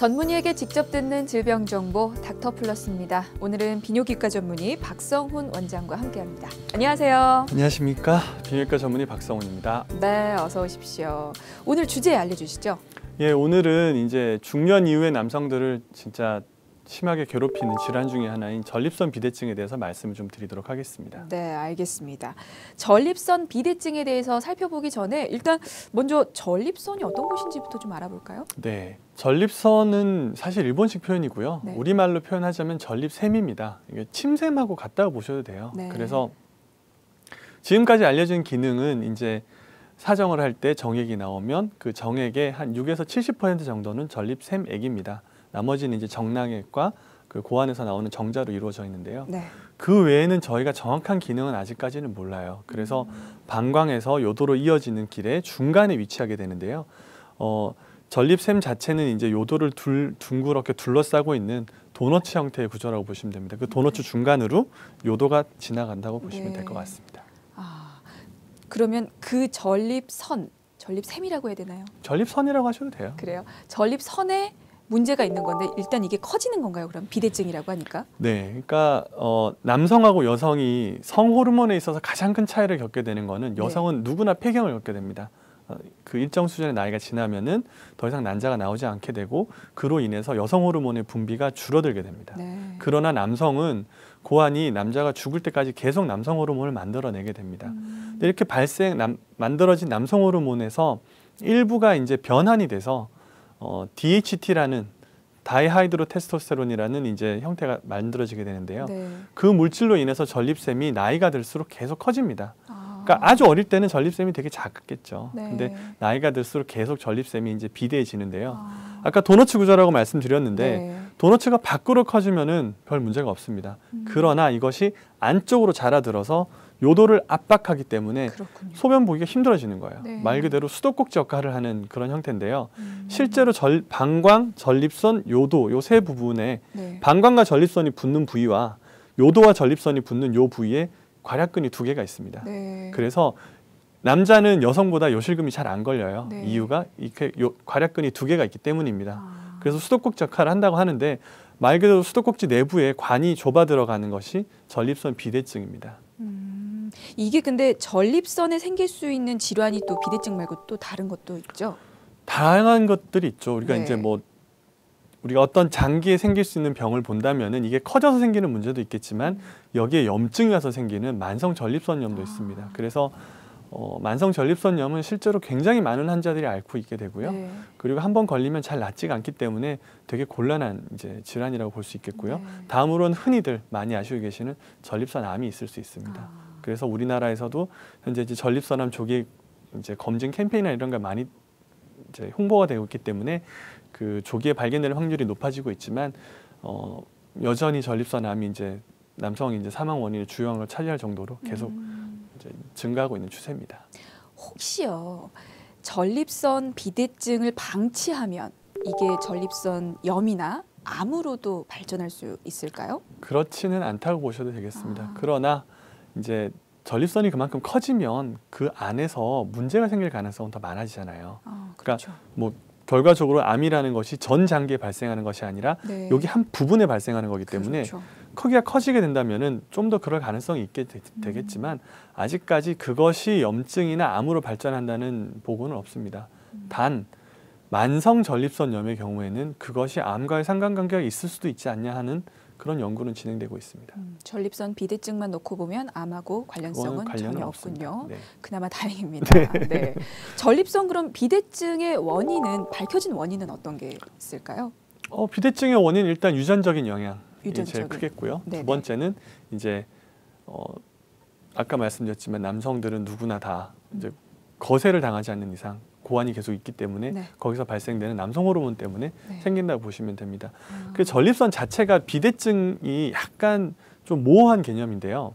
전문의에게 직접 듣는 질병 정보 닥터플러스입니다. 오늘은 비뇨기과 전문의 박성훈 원장과 함께합니다. 안녕하세요. 안녕하십니까. 비뇨기과 전문의 박성훈입니다. 네, 어서 오십시오. 오늘 주제 알려주시죠. 예, 오늘은 이제 중년 이후의 남성들을 진짜 심하게 괴롭히는 질환 중에 하나인 전립선 비대증에 대해서 말씀을 좀 드리도록 하겠습니다. 네, 알겠습니다. 전립선 비대증에 대해서 살펴보기 전에 일단 먼저 전립선이 어떤 곳인지부터 좀 알아볼까요? 네, 전립선은 사실 일본식 표현이고요. 네. 우리말로 표현하자면 전립샘입니다. 이게 침샘하고 같다고 보셔도 돼요. 네. 그래서 지금까지 알려진 기능은 이제 사정을 할 때 정액이 나오면 그 정액의 한 6에서 70% 정도는 전립샘액입니다. 나머지는 이제 정낭액과 그 고안에서 나오는 정자로 이루어져 있는데요. 네. 그 외에는 저희가 정확한 기능은 아직까지는 몰라요. 그래서 방광에서 요도로 이어지는 길의 중간에 위치하게 되는데요. 전립샘 자체는 이제 요도를 둥그렇게 둘러싸고 있는 도너츠 형태의 구조라고 보시면 됩니다. 그 도너츠 중간으로 요도가 지나간다고 보시면 될 것 같습니다. 그러면 그 전립선이라고 해야 되나요? 전립선이라고 하셔도 돼요. 그래요. 전립선에 문제가 있는 건데 일단 이게 커지는 건가요? 그럼 비대증이라고 하니까? 네, 그러니까 남성하고 여성이 성 호르몬에 있어서 가장 큰 차이를 겪게 되는 거는 여성은 누구나 폐경을 겪게 됩니다. 그 일정 수준의 나이가 지나면은 더 이상 난자가 나오지 않게 되고 그로 인해서 여성 호르몬의 분비가 줄어들게 됩니다. 네. 그러나 남성은 고환이 남자가 죽을 때까지 계속 남성 호르몬을 만들어내게 됩니다. 근데 이렇게 만들어진 남성 호르몬에서 일부가 이제 변환이 돼서 DHT라는 다이하이드로 테스토스테론이라는 이제 형태가 만들어지게 되는데요. 네. 그 물질로 인해서 전립샘이 나이가 들수록 계속 커집니다. 그러니까 아주 어릴 때는 전립샘이 되게 작았겠죠. 네. 근데 나이가 들수록 계속 전립샘이 이제 비대해지는데요. 아까 도너츠 구조라고 말씀드렸는데 네. 도너츠가 밖으로 커지면은 별 문제가 없습니다. 그러나 이것이 안쪽으로 자라들어서 요도를 압박하기 때문에 그렇군요. 소변 보기가 힘들어지는 거예요. 네. 말 그대로 수도꼭지 역할을 하는 그런 형태인데요. 실제로 방광, 전립선, 요도 요 세 부분에 네. 방광과 전립선이 붙는 부위와 요도와 전립선이 붙는 요 부위에 괄약근이 2개가 있습니다. 네. 그래서 남자는 여성보다 요실금이 잘 안 걸려요. 네. 이유가 이렇게 괄약근이 2개가 있기 때문입니다. 그래서 수도꼭지 역할을 한다고 하는데 말 그대로 수도꼭지 내부에 관이 좁아 들어가는 것이 전립선 비대증입니다. 이게 근데 전립선에 생길 수 있는 질환이 또 비대증 말고 또 다른 것도 있죠? 다양한 것들이 있죠. 우리가 네. 이제 우리가 어떤 장기에 생길 수 있는 병을 본다면은 이게 커져서 생기는 문제도 있겠지만 여기에 염증이 와서 생기는 만성 전립선염도 있습니다. 그래서 만성 전립선염은 실제로 굉장히 많은 환자들이 앓고 있게 되고요. 네. 그리고 한번 걸리면 잘 낫지가 않기 때문에 되게 곤란한 이제 질환이라고 볼 수 있겠고요. 네. 다음으로는 흔히들 많이 아시고 계시는 전립선암이 있을 수 있습니다. 그래서 우리나라에서도 현재 이제 전립선암 조기 이제 검진 캠페인이나 이런 걸 많이 이제 홍보가 되고 있기 때문에 그 조기에 발견될 확률이 높아지고 있지만 여전히 전립선암이 이제 남성 이제 사망 원인의 주요한 차지할 정도로 계속 이제 증가하고 있는 추세입니다. 혹시요 전립선 비대증을 방치하면 이게 전립선염이나 암으로도 발전할 수 있을까요? 그렇지는 않다고 보셔도 되겠습니다. 그러나 이제 전립선이 그만큼 커지면 그 안에서 문제가 생길 가능성은 더 많아지잖아요. 그렇죠. 그러니까 결과적으로 암이라는 것이 전 장기에 발생하는 것이 아니라 네. 여기 한 부분에 발생하는 거기 때문에 그렇죠. 크기가 커지게 된다면은 좀 더 그럴 가능성이 있게 되겠지만 아직까지 그것이 염증이나 암으로 발전한다는 보고는 없습니다. 단 만성 전립선염의 경우에는 그것이 암과의 상관관계가 있을 수도 있지 않냐 하는 그런 연구는 진행되고 있습니다. 전립선 비대증만 놓고 보면 암하고 관련성은 전혀 없군요. 네. 그나마 다행입니다. 네. 전립선 그럼 비대증의 밝혀진 원인은 어떤 게 있을까요? 비대증의 원인 일단 유전적인 영향이 유전적인. 제일 크겠고요. 네네. 두 번째는 이제 아까 말씀드렸지만 남성들은 누구나 다 이제 거세를 당하지 않는 이상 고환이 계속 있기 때문에 네. 거기서 발생되는 남성 호르몬 때문에 네. 생긴다고 보시면 됩니다. 그 전립선 자체가 비대증이 약간 좀 모호한 개념인데요.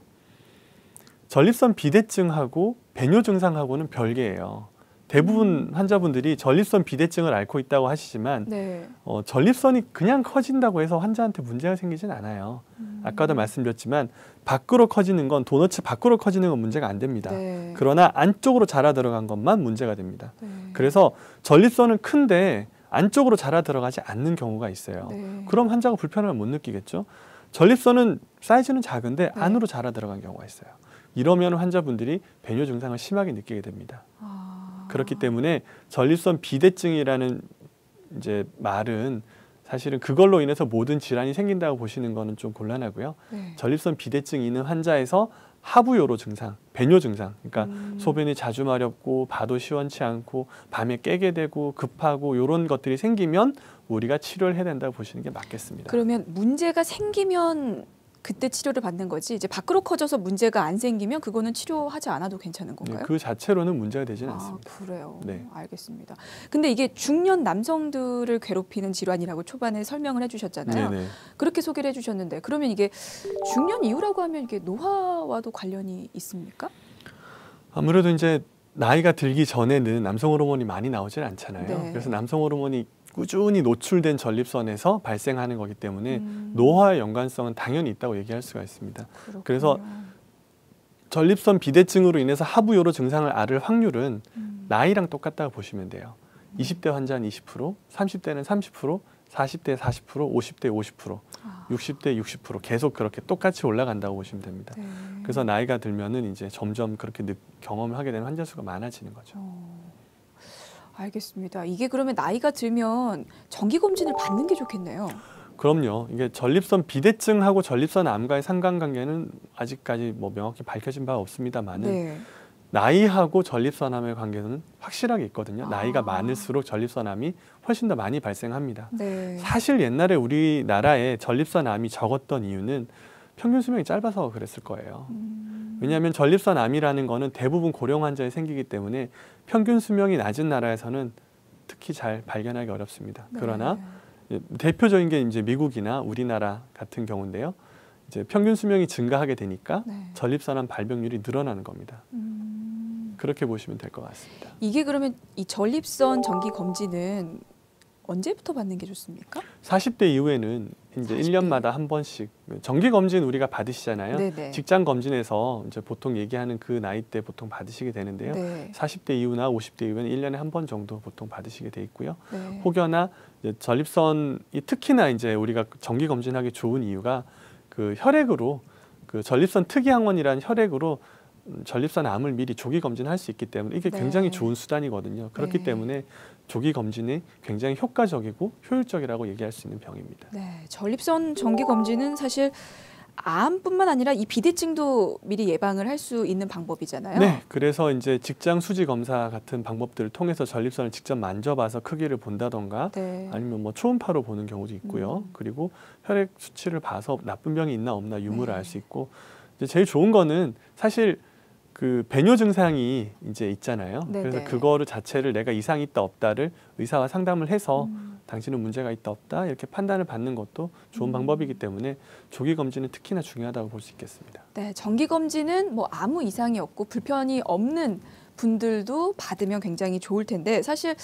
전립선 비대증하고 배뇨 증상하고는 별개예요. 대부분 환자분들이 전립선 비대증을 앓고 있다고 하시지만 네. 전립선이 그냥 커진다고 해서 환자한테 문제가 생기진 않아요. 아까도 말씀드렸지만 밖으로 커지는 건 도너츠 밖으로 커지는 건 문제가 안 됩니다. 네. 그러나 안쪽으로 자라 들어간 것만 문제가 됩니다. 네. 그래서 전립선은 큰데 안쪽으로 자라 들어가지 않는 경우가 있어요. 네. 그럼 환자가 불편함을 못 느끼겠죠. 전립선은 사이즈는 작은데 네. 안으로 자라 들어간 경우가 있어요. 이러면 환자분들이 배뇨 증상을 심하게 느끼게 됩니다. 그렇기 때문에 전립선 비대증이라는 이제 말은 사실은 그걸로 인해서 모든 질환이 생긴다고 보시는 거는 좀 곤란하고요. 네. 전립선 비대증이 있는 환자에서 하부요로 증상, 배뇨 증상, 그러니까 소변이 자주 마렵고 봐도 시원치 않고 밤에 깨게 되고 급하고 이런 것들이 생기면 우리가 치료를 해야 된다고 보시는 게 맞겠습니다. 그러면 문제가 생기면 그때 치료를 받는 거지 이제 밖으로 커져서 문제가 안 생기면 그거는 치료하지 않아도 괜찮은 건가요? 그 자체로는 문제가 되지는 않습니다. 그래요. 네. 알겠습니다. 근데 이게 중년 남성들을 괴롭히는 질환이라고 초반에 설명을 해주셨잖아요. 네네. 그렇게 소개를 해주셨는데 그러면 이게 중년 이후라고 하면 이게 노화와도 관련이 있습니까? 아무래도 이제 나이가 들기 전에는 남성 호르몬이 많이 나오질 않잖아요. 네. 그래서 남성 호르몬이 꾸준히 노출된 전립선에서 발생하는 거기 때문에 노화의 연관성은 당연히 있다고 얘기할 수가 있습니다. 그렇군요. 그래서 전립선 비대증으로 인해서 하부요로 증상을 앓을 확률은 나이랑 똑같다고 보시면 돼요. 20대 환자는 20%, 30대는 30%, 40대 40%, 50대 50%, 60대 60% 계속 그렇게 똑같이 올라간다고 보시면 됩니다. 네. 그래서 나이가 들면은 이제 점점 그렇게 경험을 하게 되는 환자 수가 많아지는 거죠. 알겠습니다. 이게 그러면 나이가 들면 정기 검진을 받는 게 좋겠네요. 그럼요. 이게 전립선 비대증하고 전립선 암과의 상관관계는 아직까지 뭐 명확히 밝혀진 바 없습니다만은 네. 나이하고 전립선암의 관계는 확실하게 있거든요. 나이가 많을수록 전립선암이 훨씬 더 많이 발생합니다. 네. 사실 옛날에 우리나라에 전립선암이 적었던 이유는 평균 수명이 짧아서 그랬을 거예요. 왜냐하면 전립선암이라는 거는 대부분 고령 환자에 생기기 때문에 평균 수명이 낮은 나라에서는 특히 잘 발견하기 어렵습니다. 네. 그러나 대표적인 게 이제 미국이나 우리나라 같은 경우인데요. 이제 평균 수명이 증가하게 되니까 네. 전립선암 발병률이 늘어나는 겁니다. 그렇게 보시면 될 것 같습니다. 이게 그러면 이 전립선 정기 검진은 언제부터 받는 게 좋습니까? 40대 이후에는 이제 40대. 1년마다 한 번씩 정기 검진 우리가 받으시잖아요. 네네. 직장 검진에서 이제 보통 얘기하는 그 나이 때 보통 받으시게 되는데요. 네. 40대 이후나 50대 이후에는 1년에 한 번 정도 보통 받으시게 돼 있고요. 네. 혹여나 이제 전립선이 특히나 이제 우리가 정기 검진하기 좋은 이유가 그 혈액으로 그 전립선 특이항원이라는 혈액으로 전립선 암을 미리 조기 검진할 수 있기 때문에 이게 네. 굉장히 좋은 수단이거든요. 그렇기 네. 때문에 조기 검진이 굉장히 효과적이고 효율적이라고 얘기할 수 있는 병입니다. 네, 전립선 정기 검진은 사실 암뿐만 아니라 이 비대증도 미리 예방을 할 수 있는 방법이잖아요. 네, 그래서 이제 직장 수지 검사 같은 방법들을 통해서 전립선을 직접 만져봐서 크기를 본다던가 네. 아니면 뭐 초음파로 보는 경우도 있고요. 그리고 혈액 수치를 봐서 나쁜 병이 있나 없나 유무를 네. 알 수 있고 이제 제일 좋은 거는 사실 그 배뇨 증상이 이제 있잖아요. 네네. 그래서 그거를 자체를 내가 이상이 있다 없다를 의사와 상담을 해서 당신은 문제가 있다 없다 이렇게 판단을 받는 것도 좋은 방법이기 때문에 조기 검진은 특히나 중요하다고 볼 수 있겠습니다. 네, 정기 검진은 뭐 아무 이상이 없고 불편이 없는 분들도 받으면 굉장히 좋을 텐데 사실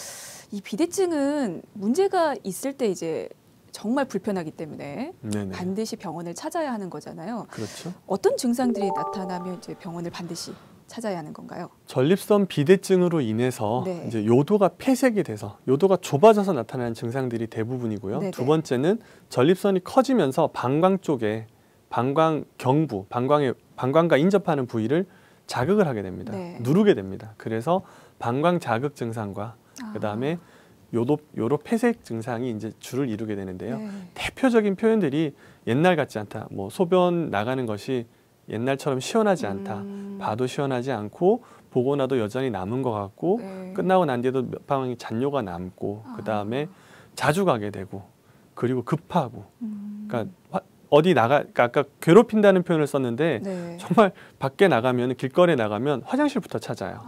이 비대증은 문제가 있을 때 이제 정말 불편하기 때문에 네네. 반드시 병원을 찾아야 하는 거잖아요. 그렇죠. 어떤 증상들이 나타나면 이제 병원을 반드시 찾아야 하는 건가요? 전립선 비대증으로 인해서 네. 이제 요도가 폐색이 돼서 요도가 좁아져서 나타나는 증상들이 대부분이고요. 네네. 두 번째는 전립선이 커지면서 방광 쪽에 방광 경부, 방광과 인접하는 부위를 자극을 하게 됩니다. 네. 누르게 됩니다. 그래서 방광 자극 증상과 그다음에 요로 폐색 증상이 이제 주를 이루게 되는데요. 네. 대표적인 표현들이 옛날 같지 않다. 뭐 소변 나가는 것이 옛날처럼 시원하지 않다. 봐도 시원하지 않고 보고 나도 여전히 남은 것 같고 네. 끝나고 난 뒤에도 몇 방울 잔뇨가 남고 그다음에 자주 가게 되고 그리고 급하고 그러니까 어디 그러니까 아까 괴롭힌다는 표현을 썼는데 네. 정말 밖에 나가면 길거리에 나가면 화장실부터 찾아요.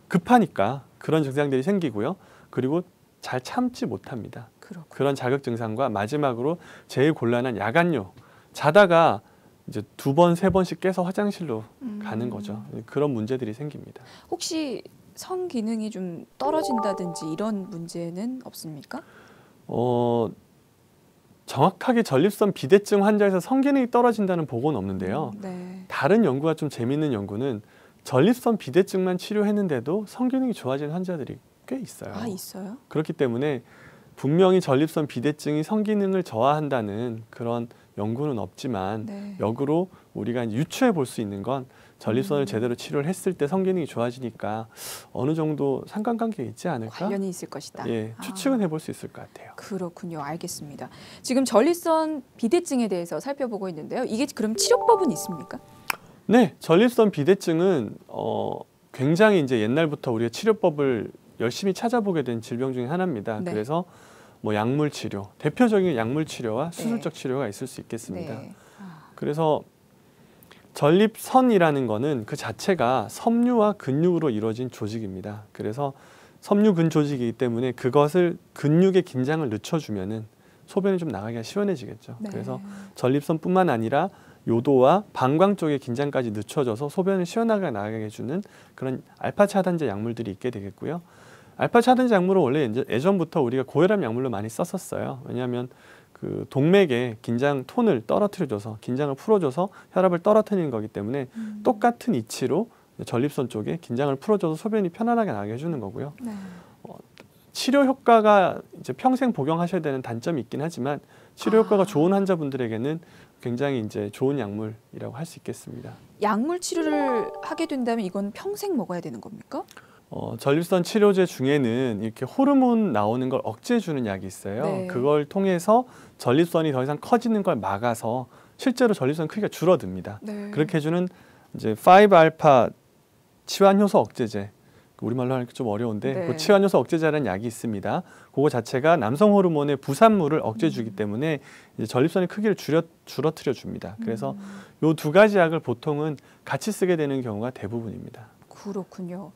급하니까 그런 증상들이 생기고요. 그리고 잘 참지 못합니다. 그렇군요. 그런 자극 증상과 마지막으로 제일 곤란한 야간뇨. 자다가 이제 2번, 3번씩 깨서 화장실로 가는 거죠. 그런 문제들이 생깁니다. 혹시 성 기능이 좀 떨어진다든지 이런 문제는 없습니까? 정확하게 전립선 비대증 환자에서 성기능이 떨어진다는 보고는 없는데요. 네. 다른 연구가 좀 재미있는 연구는 전립선 비대증만 치료했는데도 성기능이 좋아지는 환자들이 꽤 있어요. 아, 있어요? 그렇기 때문에 분명히 전립선 비대증이 성기능을 저하한다는 그런 연구는 없지만 네. 역으로 우리가 유추해 볼 수 있는 건 전립선을 제대로 치료를 했을 때 성기능이 좋아지니까 어느 정도 상관관계가 있지 않을까? 관련이 있을 것이다. 예, 추측은 해볼 수 있을 것 같아요. 그렇군요. 알겠습니다. 지금 전립선 비대증에 대해서 살펴보고 있는데요. 이게 그럼 치료법은 있습니까? 네, 전립선 비대증은 굉장히 이제 옛날부터 우리가 치료법을 열심히 찾아보게 된 질병 중에 하나입니다. 네. 그래서 뭐 약물 치료, 대표적인 약물 치료와 네. 수술적 치료가 있을 수 있겠습니다. 네. 그래서 전립선이라는 거는 그 자체가 섬유와 근육으로 이루어진 조직입니다. 그래서 섬유근 조직이기 때문에 그것을 근육의 긴장을 늦춰주면은 소변이 좀 나가기가 시원해지겠죠. 네. 그래서 전립선뿐만 아니라 요도와 방광 쪽의 긴장까지 늦춰져서 소변을 시원하게 나가게 해주는 그런 알파 차단제 약물들이 있게 되겠고요. 알파 차단제 약물은 원래 예전부터 우리가 고혈압 약물로 많이 썼었어요. 왜냐하면 그 동맥의 긴장 톤을 떨어뜨려줘서 긴장을 풀어줘서 혈압을 떨어뜨리는 거기 때문에 똑같은 이치로 전립선 쪽에 긴장을 풀어줘서 소변이 편안하게 나게 해주는 거고요. 네. 치료 효과가 이제 평생 복용하셔야 되는 단점이 있긴 하지만 치료 효과가 좋은 환자분들에게는 굉장히 이제 좋은 약물이라고 할 수 있겠습니다. 약물 치료를 하게 된다면 이건 평생 먹어야 되는 겁니까? 전립선 치료제 중에는 이렇게 호르몬 나오는 걸 억제해 주는 약이 있어요. 네. 그걸 통해서 전립선이 더 이상 커지는 걸 막아서 실제로 전립선 크기가 줄어듭니다. 네. 그렇게 해주는 이제 5알파 치환 효소 억제제, 우리말로 하니까 좀 어려운데 네. 그 치환 효소 억제제라는 약이 있습니다. 그거 자체가 남성 호르몬의 부산물을 억제해 주기 때문에 이제 전립선의 크기를 줄어뜨려 줍니다. 그래서 요 두 가지 약을 보통은 같이 쓰게 되는 경우가 대부분입니다. 그렇군요.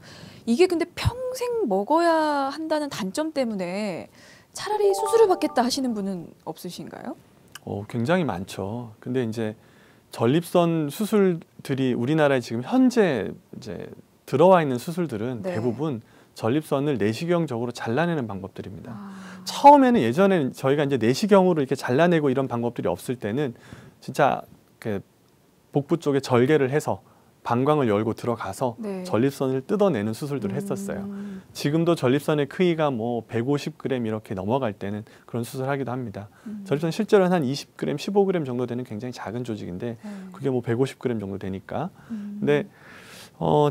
이게 근데 평생 먹어야 한다는 단점 때문에 차라리 수술을 받겠다 하시는 분은 없으신가요? 굉장히 많죠. 근데 이제 전립선 수술들이 우리나라에 지금 현재 이제 들어와 있는 수술들은 네. 대부분 전립선을 내시경적으로 잘라내는 방법들입니다. 아, 처음에는 예전에는 저희가 이제 내시경으로 이렇게 잘라내고 이런 방법들이 없을 때는 진짜 그 복부 쪽에 절개를 해서 방광을 열고 들어가서 네. 전립선을 뜯어내는 수술들을 했었어요. 지금도 전립선의 크기가 뭐 150g 이렇게 넘어갈 때는 그런 수술을 하기도 합니다. 전립선 실제로는 한 20g, 15g 정도 되는 굉장히 작은 조직인데 네. 그게 뭐 150g 정도 되니까. 근데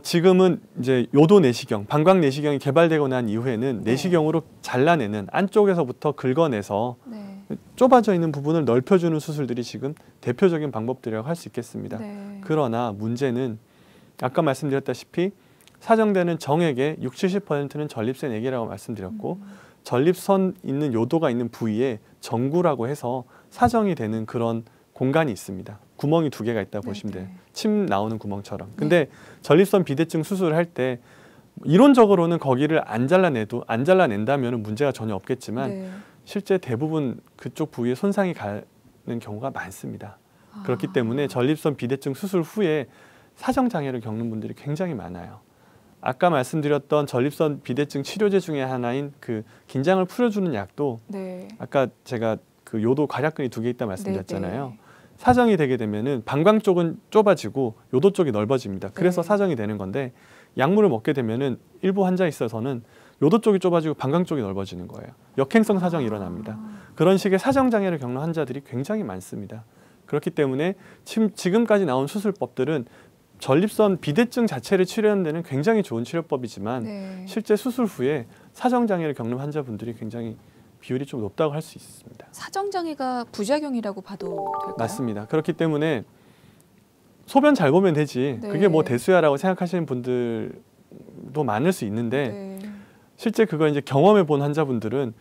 지금은 이제 요도 내시경, 방광 내시경이 개발되고 난 이후에는 네. 내시경으로 잘라내는 안쪽에서부터 긁어내서 네. 좁아져 있는 부분을 넓혀주는 수술들이 지금 대표적인 방법들이라고 할 수 있겠습니다. 네. 그러나 문제는 아까 말씀드렸다시피 사정되는 정액의 60~70%는 전립선 액이라고 말씀드렸고 전립선 있는 요도가 있는 부위에 정구라고 해서 사정이 되는 그런 공간이 있습니다. 구멍이 2개가 있다고 보시면 돼요. 침 나오는 구멍처럼. 근데 전립선 비대증 수술을 할 때 이론적으로는 거기를 안 잘라낸다면 문제가 전혀 없겠지만 네. 실제 대부분 그쪽 부위에 손상이 가는 경우가 많습니다. 그렇기 때문에 전립선 비대증 수술 후에 사정 장애를 겪는 분들이 굉장히 많아요. 아까 말씀드렸던 전립선 비대증 치료제 중에 하나인 그 긴장을 풀어주는 약도 네. 아까 제가 그 요도 괄약근이 2개 있다 말씀드렸잖아요. 네. 사정이 되게 되면은 방광 쪽은 좁아지고 요도 쪽이 넓어집니다. 그래서 네. 사정이 되는 건데 약물을 먹게 되면은 일부 환자에 있어서는 요도 쪽이 좁아지고 방광 쪽이 넓어지는 거예요. 역행성 사정이 일어납니다. 그런 식의 사정 장애를 겪는 환자들이 굉장히 많습니다. 그렇기 때문에 지금까지 나온 수술법들은 전립선 비대증 자체를 치료하는 데는 굉장히 좋은 치료법이지만 네. 실제 수술 후에 사정 장애를 겪는 환자분들이 굉장히 비율이 좀 높다고 할 수 있습니다. 사정 장애가 부작용이라고 봐도 될까요? 맞습니다. 그렇기 때문에 소변 잘 보면 되지 네. 그게 뭐 대수야라고 생각하시는 분들도 많을 수 있는데 네. 실제 그걸 이제 경험해 본 환자분들은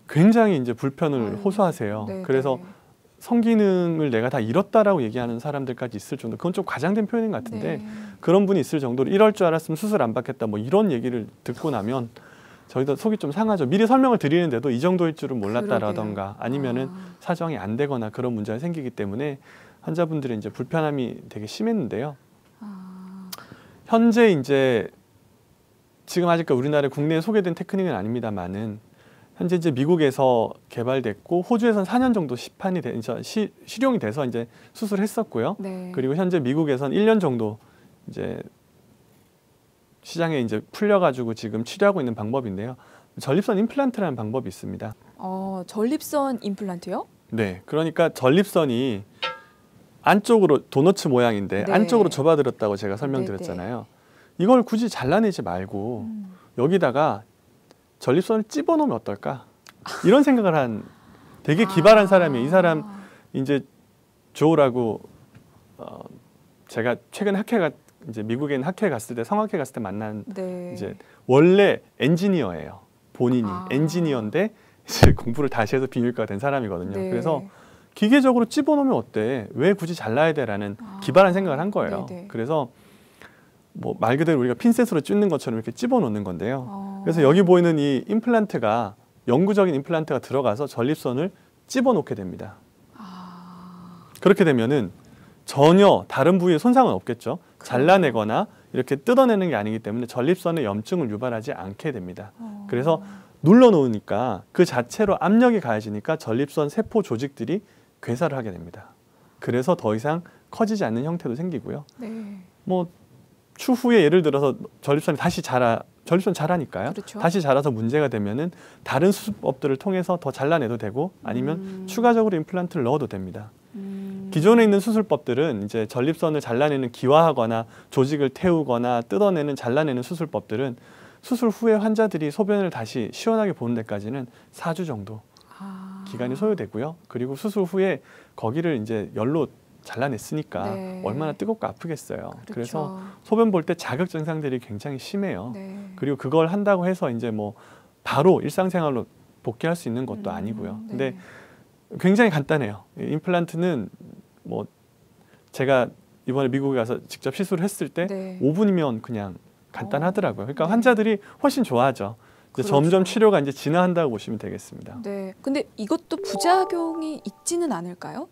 굉장히 이제 불편을 호소하세요. 네, 그래서 네. 성기능을 내가 다 잃었다라고 얘기하는 사람들까지 있을 정도. 그건 좀 과장된 표현인 것 같은데 네. 그런 분이 있을 정도로 이럴 줄 알았으면 수술 안 받겠다 뭐 이런 얘기를 듣고 나면 저희도 속이 좀 상하죠. 미리 설명을 드리는데도 이 정도일 줄은 몰랐다라던가 아니면은 사정이 안 되거나 그런 문제가 생기기 때문에 환자분들의 이제 불편함이 되게 심했는데요. 현재 이제 지금 아직 우리나라에 국내에 소개된 테크닉은 아닙니다만은 현재 이제 미국에서 개발됐고 호주에서는 4년 정도 실용이 돼서 이제 수술했었고요. 네. 그리고 현재 미국에서는 1년 정도 이제 시장에 이제 풀려가지고 지금 치료하고 있는 방법인데요. 전립선 임플란트라는 방법이 있습니다. 전립선 임플란트요? 네, 그러니까 전립선이 안쪽으로 도너츠 모양인데 네. 안쪽으로 좁아들었다고 제가 설명드렸잖아요. 이걸 굳이 잘라내지 말고 여기다가 전립선을 집어넣으면 어떨까? 이런 생각을 한 되게 기발한 사람이에요. 이 사람 이제 조라고 제가 최근 학회 이제 미국에 있는 학회 갔을 때 성학회 갔을 때 만난 네. 이제 원래 엔지니어예요. 본인이 엔지니어인데 이제 공부를 다시 해서 비밀과가 된 사람이거든요. 네. 그래서 기계적으로 집어넣으면 어때? 왜 굳이 잘라야 돼라는 기발한 생각을 한 거예요. 네네. 그래서 뭐 말 그대로 우리가 핀셋으로 찢는 것처럼 이렇게 집어넣는 건데요. 그래서 여기 보이는 이 임플란트가 영구적인 임플란트가 들어가서 전립선을 집어넣게 됩니다. 그렇게 되면은 전혀 다른 부위에 손상은 없겠죠. 잘라내거나 이렇게 뜯어내는 게 아니기 때문에 전립선에 염증을 유발하지 않게 됩니다. 그래서 눌러놓으니까 그 자체로 압력이 가해지니까 전립선 세포 조직들이 괴사를 하게 됩니다. 그래서 더 이상 커지지 않는 형태도 생기고요. 네. 뭐 추후에 예를 들어서 전립선이 다시 전립선 자라니까요. 그렇죠. 다시 자라서 문제가 되면은 다른 수술법들을 통해서 더 잘라내도 되고 아니면 추가적으로 임플란트를 넣어도 됩니다. 기존에 있는 수술법들은 이제 전립선을 잘라내는 기화하거나 조직을 태우거나 뜯어내는 잘라내는 수술법들은 수술 후에 환자들이 소변을 다시 시원하게 보는 데까지는 4주 정도 기간이 소요되고요. 그리고 수술 후에 거기를 이제 열로 잘라냈으니까 네. 얼마나 뜨겁고 아프겠어요. 그렇죠. 그래서 소변 볼 때 자극 증상들이 굉장히 심해요. 네. 그리고 그걸 한다고 해서 이제 뭐 바로 일상생활로 복귀할 수 있는 것도 아니고요. 근데 굉장히 간단해요. 임플란트는 뭐 제가 이번에 미국에 가서 직접 시술을 했을 때 네. 5분이면 그냥 간단하더라고요. 그러니까 네. 환자들이 훨씬 좋아하죠. 이제 그렇죠. 점점 치료가 이제 진화한다고 보시면 되겠습니다. 네. 근데 이것도 부작용이 있지는 않을까요?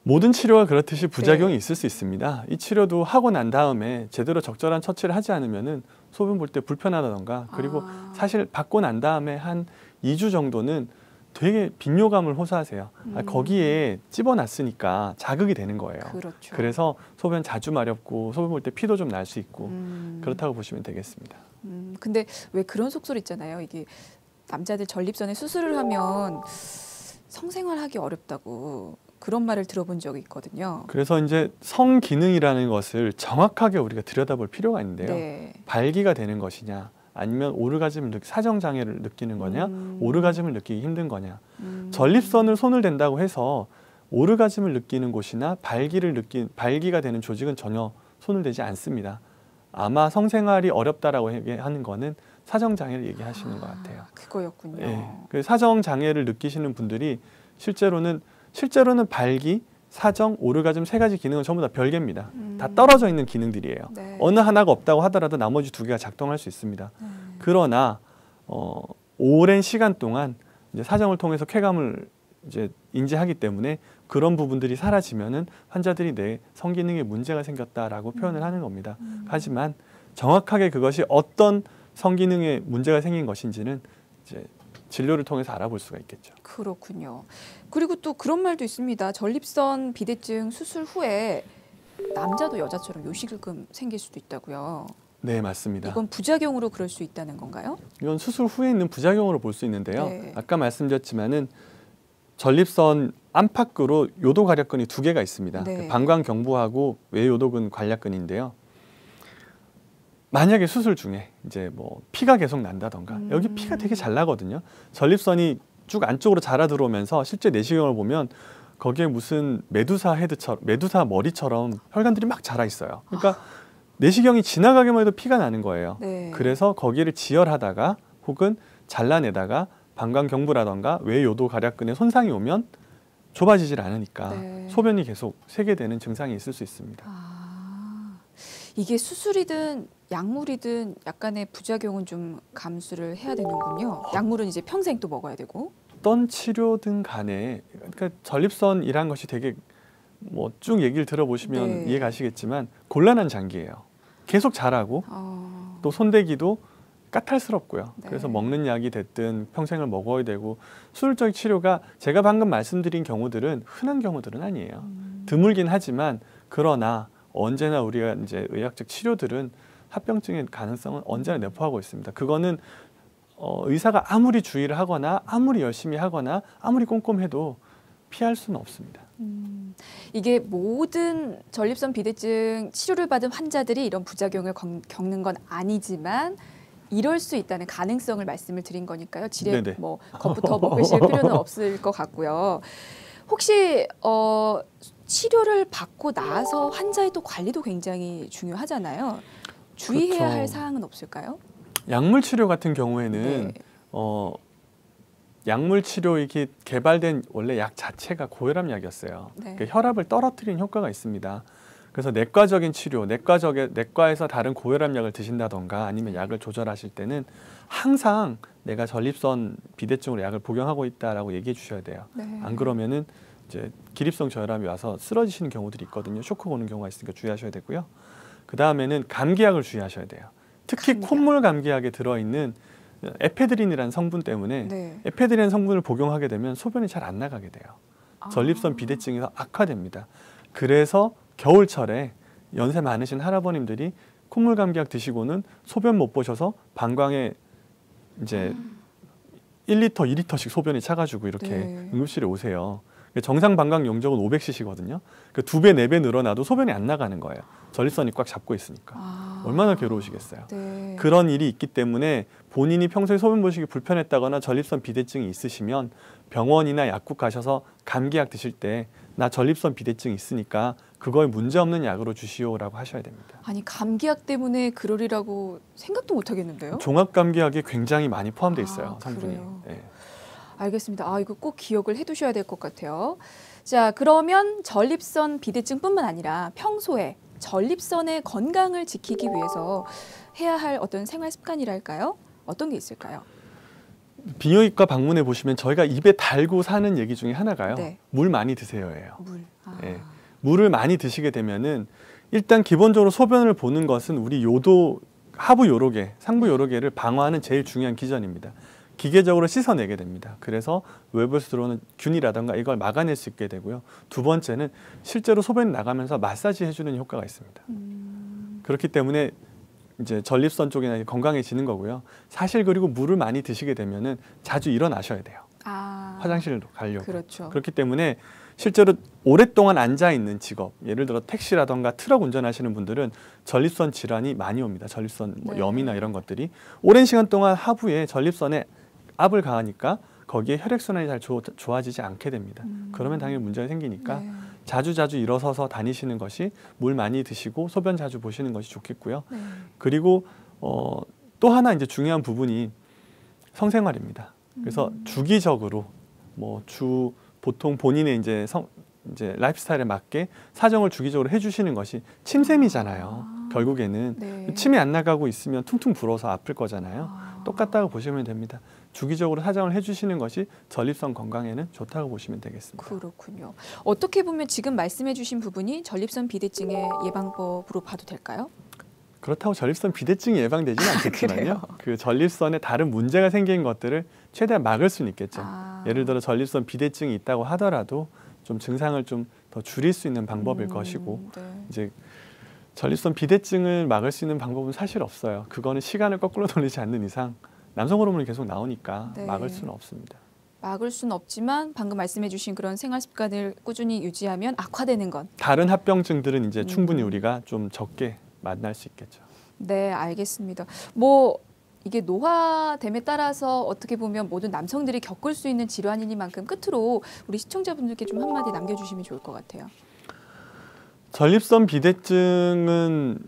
모든 치료가 그렇듯이 부작용이 있을 수 있습니다. 이 치료도 하고 난 다음에 제대로 적절한 처치를 하지 않으면은 소변 볼 때 불편하다던가 그리고 사실 받고 난 다음에 한 2주 정도는 되게 빈뇨감을 호소하세요. 거기에 찝어놨으니까 자극이 되는 거예요. 그렇죠. 그래서 소변 자주 마렵고 소변 볼 때 피도 좀 날 수 있고 그렇다고 보시면 되겠습니다. 근데 왜 그런 속설 있잖아요. 이게 남자들 전립선에 수술을 하면 성생활하기 어렵다고 그런 말을 들어본 적이 있거든요. 그래서 이제 성기능이라는 것을 정확하게 우리가 들여다볼 필요가 있는데요. 네. 발기가 되는 것이냐 아니면 오르가즘을 사정장애를 느끼는 거냐 오르가즘을 느끼기 힘든 거냐 전립선을 손을 댄다고 해서 오르가즘을 느끼는 곳이나 발기가 되는 조직은 전혀 손을 대지 않습니다. 아마 성생활이 어렵다라고 얘기하는 거는 사정장애를 얘기하시는 것 같아요. 그거였군요. 예, 그 사정장애를 느끼시는 분들이 실제로는 발기, 사정, 오르가즘 세 가지 기능은 전부 다 별개입니다. 다 떨어져 있는 기능들이에요. 네. 어느 하나가 없다고 하더라도 나머지 두 개가 작동할 수 있습니다. 그러나 오랜 시간 동안 이제 사정을 통해서 쾌감을 이제 인지하기 때문에 그런 부분들이 사라지면은 환자들이 내 성기능에 문제가 생겼다라고 표현을 하는 겁니다. 하지만 정확하게 그것이 어떤 성기능에 문제가 생긴 것인지는 이제 진료를 통해서 알아볼 수가 있겠죠. 그렇군요. 그리고 또 그런 말도 있습니다. 전립선 비대증 수술 후에 남자도 여자처럼 요실금 생길 수도 있다고요. 네, 맞습니다. 이건 부작용으로 그럴 수 있다는 건가요? 이건 수술 후에 있는 부작용으로 볼 수 있는데요. 네. 아까 말씀드렸지만은 전립선 안팎으로 요도 관략근이 두 개가 있습니다. 네. 방광경부하고 외요도근 관략근인데요. 만약에 수술 중에 이제 뭐 피가 계속 난다던가 여기 피가 되게 잘 나거든요. 전립선이 쭉 안쪽으로 자라 들어오면서 실제 내시경을 보면 거기에 무슨 메두사 머리처럼 혈관들이 막 자라 있어요. 그러니까 내시경이 지나가기만 해도 피가 나는 거예요. 네. 그래서 거기를 지혈하다가 혹은 잘라내다가 방광경부라던가 외요도 관략근에 손상이 오면 좁아지질 않으니까 네. 소변이 계속 새게 되는 증상이 있을 수 있습니다. 이게 수술이든 약물이든 약간의 부작용은 좀 감수를 해야 되는군요. 약물은 이제 평생 또 먹어야 되고. 어떤 치료든 간에 그러니까 전립선이란 것이 되게 뭐 쭉 얘기를 들어보시면 네. 이해 가시겠지만 곤란한 장기예요. 계속 자라고 또 손대기도 까탈스럽고요. 네. 그래서 먹는 약이 됐든 평생을 먹어야 되고 수술적 치료가 제가 방금 말씀드린 경우들은 흔한 경우들은 아니에요. 드물긴 하지만 그러나 언제나 우리가 이제 의학적 치료들은 합병증의 가능성은 언제나 내포하고 있습니다. 그거는 의사가 아무리 주의를 하거나 아무리 열심히 하거나 아무리 꼼꼼해도 피할 수는 없습니다. 이게 모든 전립선 비대증 치료를 받은 환자들이 이런 부작용을 겪는 건 아니지만 이럴 수 있다는 가능성을 말씀을 드린 거니까요. 지레 네네. 뭐 겁부터 먹으실 필요는 없을 것 같고요. 혹시 치료를 받고 나서 환자의 또 관리도 굉장히 중요하잖아요. 주의해야 그렇죠. 할 사항은 없을까요? 약물 치료 같은 경우에는 네. 약물 치료 이게 개발된 원래 약 자체가 고혈압 약이었어요. 네. 그러니까 혈압을 떨어뜨리는 효과가 있습니다. 그래서 내과적인 치료, 내과에서 다른 고혈압 약을 드신다던가 아니면 약을 조절하실 때는 항상 내가 전립선 비대증으로 약을 복용하고 있다라고 얘기해 주셔야 돼요. 네. 안 그러면은 이제 기립성 저혈압이 와서 쓰러지시는 경우들이 있거든요. 쇼크 오는 경우가 있으니까 주의하셔야 되고요. 그 다음에는 감기약을 주의하셔야 돼요. 특히 감기약. 콧물 감기약에 들어있는 에페드린이라는 성분 때문에 네. 에페드린 성분을 복용하게 되면 소변이 잘 안 나가게 돼요. 아. 전립선 비대증이 악화됩니다. 그래서 겨울철에 연세 많으신 할아버님들이 콧물 감기약 드시고는 소변 못 보셔서 방광에 이제 1리터, 2리터씩 소변이 차가지고 이렇게 네. 응급실에 오세요. 정상 방광 용적은 500cc거든요. 그 2배, 4배 늘어나도 소변이 안 나가는 거예요. 전립선이 꽉 잡고 있으니까. 얼마나 괴로우시겠어요. 네. 그런 일이 있기 때문에 본인이 평소에 소변 보시기 불편했다거나 전립선 비대증이 있으시면 병원이나 약국 가셔서 감기약 드실 때 나 전립선 비대증이 있으니까 그거에 문제없는 약으로 주시오라고 하셔야 됩니다. 아니 감기약 때문에 그러리라고 생각도 못 하겠는데요. 종합감기약에 굉장히 많이 포함되어 있어요. 아, 성분이. 그래요? 네. 알겠습니다. 이거 꼭 기억을 해두셔야 될 것 같아요. 자, 그러면 전립선 비대증뿐만 아니라 평소에 전립선의 건강을 지키기 위해서 해야 할 어떤 생활 습관이랄까요? 어떤 게 있을까요? 비뇨기과 방문해 보시면 저희가 입에 달고 사는 얘기 중에 하나가요. 네. 물 많이 드세요예요. 물. 예. 물을 많이 드시게 되면은 일단 기본적으로 소변을 보는 것은 우리 요도 하부 요로계, 상부 요로계를 방어하는 제일 중요한 기전입니다. 기계적으로 씻어내게 됩니다. 그래서 외부에서 들어오는 균이라든가 이걸 막아낼 수 있게 되고요. 두 번째는 실제로 소변이 나가면서 마사지 해주는 효과가 있습니다. 그렇기 때문에 이제 전립선 쪽이나 건강해지는 거고요. 사실 그리고 물을 많이 드시게 되면은 자주 일어나셔야 돼요. 화장실도 가려고. 그렇죠. 그렇기 때문에 실제로 오랫동안 앉아 있는 직업, 예를 들어 택시라던가 트럭 운전하시는 분들은 전립선 질환이 많이 옵니다. 전립선 네. 염이나 이런 것들이 오랜 시간 동안 하부에 전립선에 압을 가하니까 거기에 혈액순환이 잘 좋아지지 않게 됩니다. 그러면 당연히 문제가 생기니까 네. 자주 일어서서 다니시는 것이, 물 많이 드시고 소변 자주 보시는 것이 좋겠고요. 네. 그리고 또 하나 이제 중요한 부분이 성생활입니다. 그래서 주기적으로 보통 본인의 이제 라이프스타일에 맞게 사정을 주기적으로 해주시는 것이 침샘이잖아요. 결국에는 네. 침이 안 나가고 있으면 퉁퉁 불어서 아플 거잖아요. 똑같다고 보시면 됩니다. 주기적으로 사정을 해주시는 것이 전립선 건강에는 좋다고 보시면 되겠습니다. 그렇군요. 어떻게 보면 지금 말씀해주신 부분이 전립선 비대증의 예방법으로 봐도 될까요? 그렇다고 전립선 비대증이 예방되지는 않겠지만요. 그래요? 그 전립선에 다른 문제가 생긴 것들을 최대한 막을 수는 있겠죠. 예를 들어 전립선 비대증이 있다고 하더라도 좀 증상을 좀 더 줄일 수 있는 방법일 것이고 네. 이제 전립선 비대증을 막을 수 있는 방법은 사실 없어요. 그거는 시간을 거꾸로 돌리지 않는 이상 남성 호르몬이 계속 나오니까 네. 막을 수는 없습니다. 막을 수는 없지만 방금 말씀해주신 그런 생활 습관을 꾸준히 유지하면 악화되는 건. 다른 합병증들은 이제 충분히 우리가 좀 적게 만날 수 있겠죠. 네, 알겠습니다. 이게 노화됨에 따라서 어떻게 보면 모든 남성들이 겪을 수 있는 질환이니만큼 끝으로 우리 시청자분들께 좀 한마디 남겨주시면 좋을 것 같아요. 전립선 비대증은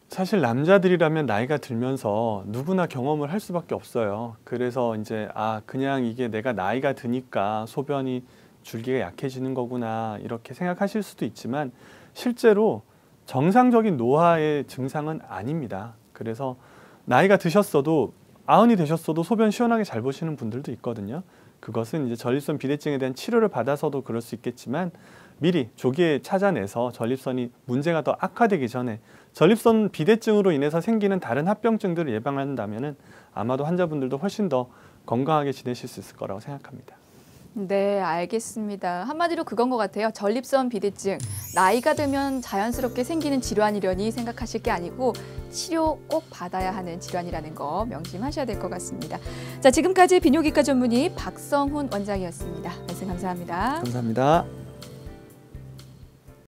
사실 남자들이라면 나이가 들면서 누구나 경험을 할 수밖에 없어요. 그래서 이제 그냥 이게 내가 나이가 드니까 소변이 줄기가 약해지는 거구나 이렇게 생각하실 수도 있지만 실제로 정상적인 노화의 증상은 아닙니다. 그래서 나이가 드셨어도 90이 되셨어도 소변 시원하게 잘 보시는 분들도 있거든요. 그것은 이제 전립선 비대증에 대한 치료를 받아서도 그럴 수 있겠지만 미리 조기에 찾아내서 전립선이 문제가 더 악화되기 전에 전립선 비대증으로 인해서 생기는 다른 합병증들을 예방한다면은 아마도 환자분들도 훨씬 더 건강하게 지내실 수 있을 거라고 생각합니다. 네, 알겠습니다. 한마디로 그건 것 같아요. 전립선 비대증, 나이가 들면 자연스럽게 생기는 질환이려니 생각하실 게 아니고 치료 꼭 받아야 하는 질환이라는 거 명심하셔야 될 것 같습니다. 자, 지금까지 비뇨기과 전문의 박성훈 원장이었습니다. 말씀 감사합니다. 감사합니다.